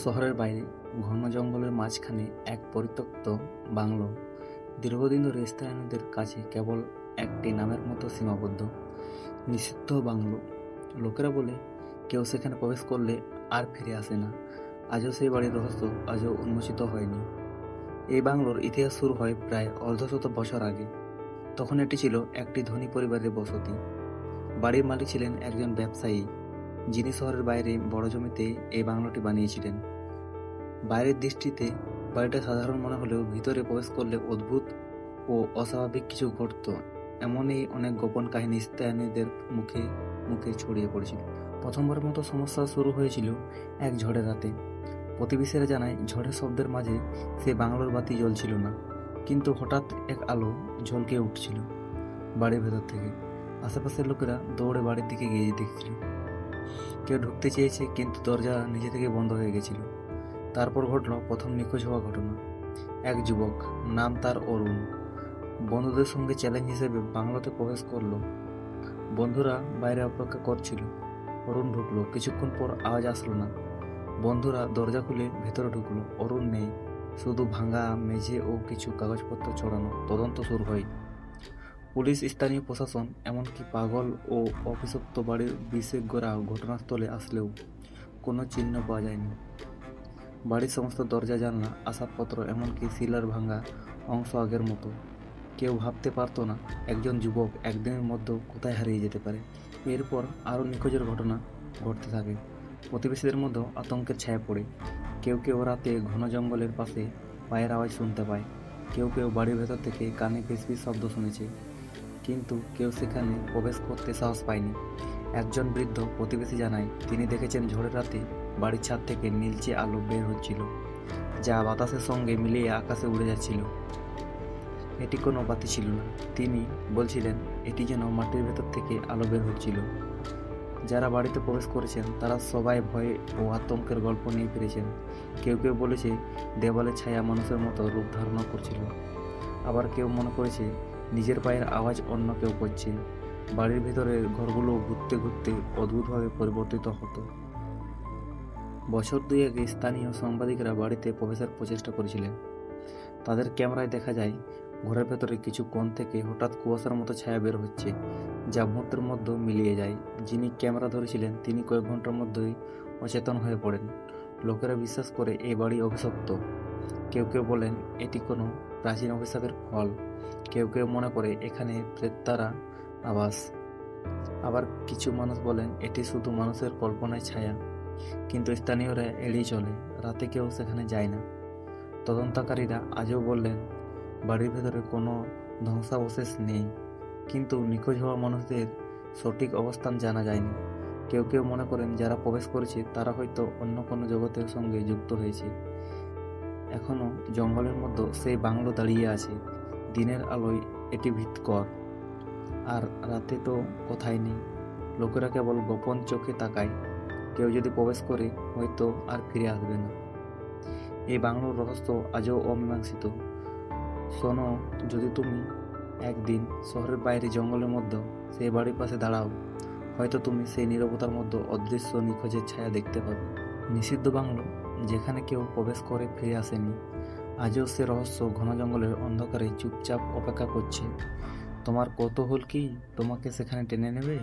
শহরের বাইরে ঘন জঙ্গলের মাঝখানে এক পরিত্যক্ত বাংলো দীর্ঘদিন ধরে স্থানীয়দের কাছে কেবল একটি নামের মতো সীমাবদ্ধ। নিষিদ্ধ বাংলো। লোকেরা বলে কেউ সেখানে প্রবেশ করলে আর ফিরে আসে না। আজও সেই বাড়ির রহস্য আজও উন্মোচিত হয়নি। এই বাংলোর ইতিহাস শুরু হয় প্রায় অর্ধশত বছর আগে। তখন এটি ছিল একটি ধনী পরিবারের বসতি। বাড়ির মালিক ছিলেন একজন ব্যবসায়ী, যিনি শহরের বাইরে বড় জমিতে এই বাংলোটি বানিয়েছিলেন। বাইরের দৃষ্টিতে বাড়িটা সাধারণ মনে হলেও ভিতরে প্রবেশ করলে অদ্ভুত ও অস্বাভাবিক কিছু ঘটত। এমনই অনেক গোপন কাহিনী স্থানীয়দের মুখে মুখে ছড়িয়ে পড়েছিল। প্রথমবারের মতো সমস্যা শুরু হয়েছিল এক ঝড়ের রাতে। প্রতিবেশীরা জানায় ঝড়ের শব্দের মাঝে সে বাংলোর বাতি জ্বলছিল না, কিন্তু হঠাৎ এক আলো ঝলকে উঠছিল বাড়ির ভেতর থেকে। আশেপাশের লোকেরা দৌড়ে বাড়ির দিকে গিয়ে দেখছিল কেউ ঢুকতে চেয়েছে, কিন্তু দরজা নিজে থেকে বন্ধ হয়ে গেছিল। তারপর ঘটল প্রথম নিখোঁজ হওয়া ঘটনা। এক যুবক, নাম তার অরুণ, বন্ধুদের সঙ্গে চ্যালেঞ্জ হিসেবে বাংলোতে প্রবেশ করলো। বন্ধুরা বাইরে অপেক্ষা করছিল। অরুণ ঢুকলো, কিছুক্ষণ পর আওয়াজ আসলো না। বন্ধুরা দরজা খুলে ভেতরে ঢুকলো। অরুণ নেই, শুধু ভাঙা মেঝে ও কিছু কাগজপত্র ছড়ানো। তদন্ত শুরু হয়। পুলিশ, স্থানীয় প্রশাসন, এমনকি পাগল ও অভিশপ্ত বাড়ির বিশেষজ্ঞরা ঘটনাস্থলে আসলেও কোনো চিহ্ন পাওয়া যায়নি। বাড়ির সমস্ত দরজা, জানলা, আসবাবপত্র, এমনকি শিলার ভাঙা অংশ আগের মতো। কেউ ভাবতে পারতো না একজন যুবক একদিনের মধ্যে কোথায় হারিয়ে যেতে পারে। এরপর আরও নিখোঁজের ঘটনা ঘটতে থাকে। প্রতিবেশীদের মধ্যে আতঙ্কের ছায়া পড়ে। কেউ কেউ রাতে ঘন জঙ্গলের পাশে পায়ের আওয়াজ শুনতে পায়। কেউ কেউ বাড়ির ভেতর থেকে কানে ফিসফিস শব্দ শুনেছে, কিন্তু কেউ সেখানে প্রবেশ করতে সাহস পায়নি। একজন বৃদ্ধ প্রতিবেশী জানায় তিনি দেখেছেন ঝড়ের রাতে বাড়ির ছাদ থেকে নীলচে আলো বের হচ্ছিল, যা বাতাসের সঙ্গে মিলিয়ে আকাশে উড়ে যাচ্ছিল। এটি কোনো বাতি ছিল না, তিনি বলছিলেন এটি যেন মাটির ভেতর থেকে আলো বের হচ্ছিল। যারা বাড়িতে প্রবেশ করেছেন তারা সবাই ভয়ে ও আতঙ্কের গল্প নিয়ে ফিরেছেন। কেউ কেউ বলেছে দেওয়ালের ছায়া মানুষের মতো রূপ ধারণ করছিল। আবার কেউ মনে করেছে নিজের পায়ের আওয়াজ অন্য কেউ করছে। বাড়ির ভেতরের ঘরগুলো ঘুরতে ঘুরতে অদ্ভুতভাবে পরিবর্তিত হতো। বছর দুই আগে স্থানীয় সাংবাদিকরা বাড়িতে প্রবেশের প্রচেষ্টা করেছিলেন। তাদের ক্যামেরায় দেখা যায় ঘরের ভেতরে কিছু কোণ থেকে হঠাৎ কুয়াশার মতো ছায়া বের হচ্ছে, যা মুহূর্তের মধ্যে মিলিয়ে যায়। যিনি ক্যামেরা ধরেছিলেন তিনি কয়েক ঘন্টার মধ্যেই অচেতন হয়ে পড়েন। লোকেরা বিশ্বাস করে এই বাড়ি অভিশপ্ত। কেউ কেউ বলেন এটি কোনো প্রাচীন অভিশাপের ফল। কেউ কেউ মনে করে এখানে প্রেতাত্মার আবাস। আবার কিছু মানুষ বলেন এটি শুধু মানুষের কল্পনায় ছায়া, কিন্তু স্থানীয়রা এড়িয়ে চলে। রাতে কেউ সেখানে যায় না। তদন্তকারীরা আজও বললেন বাড়ির ভেতরে কোনো ধ্বংসাবশেষ নেই, কিন্তু নিখোঁজ হওয়া মানুষদের সঠিক অবস্থান জানা যায়নি। কেউ কেউ মনে করেন যারা প্রবেশ করেছে তারা হয়তো অন্য কোনো জগতের সঙ্গে যুক্ত হয়েছে। এখনো জঙ্গলের মধ্যে সেই বাংলো দাঁড়িয়ে আছে। দিনের আলোয় এটি ভীতিকর, আর রাতে তো কোথায় নেই। লোকেরা কেবল গোপন চোখে তাকায়। কেউ যদি প্রবেশ করে হয়তো আর ফিরে আসবে না। এই বাংলোর রহস্য আজও অমীমাংসিত। শোনো, যদি তুমি একদিন শহরের বাইরে জঙ্গলের মধ্যে সেই বাড়ির পাশে দাঁড়াও, হয়তো তুমি সেই নীরবতার মধ্যে অদৃশ্য নিখোঁজের ছায়া দেখতে পাবে। নিষিদ্ধ বাংলো, যেখানে কেউ প্রবেশ করে ফিরে আসেনি, আজও সে রহস্য ঘন জঙ্গলের অন্ধকারে চুপচাপ অপেক্ষা করছে। তোমার কৌতূহল কি তোমাকে সেখানে টেনে নেবে?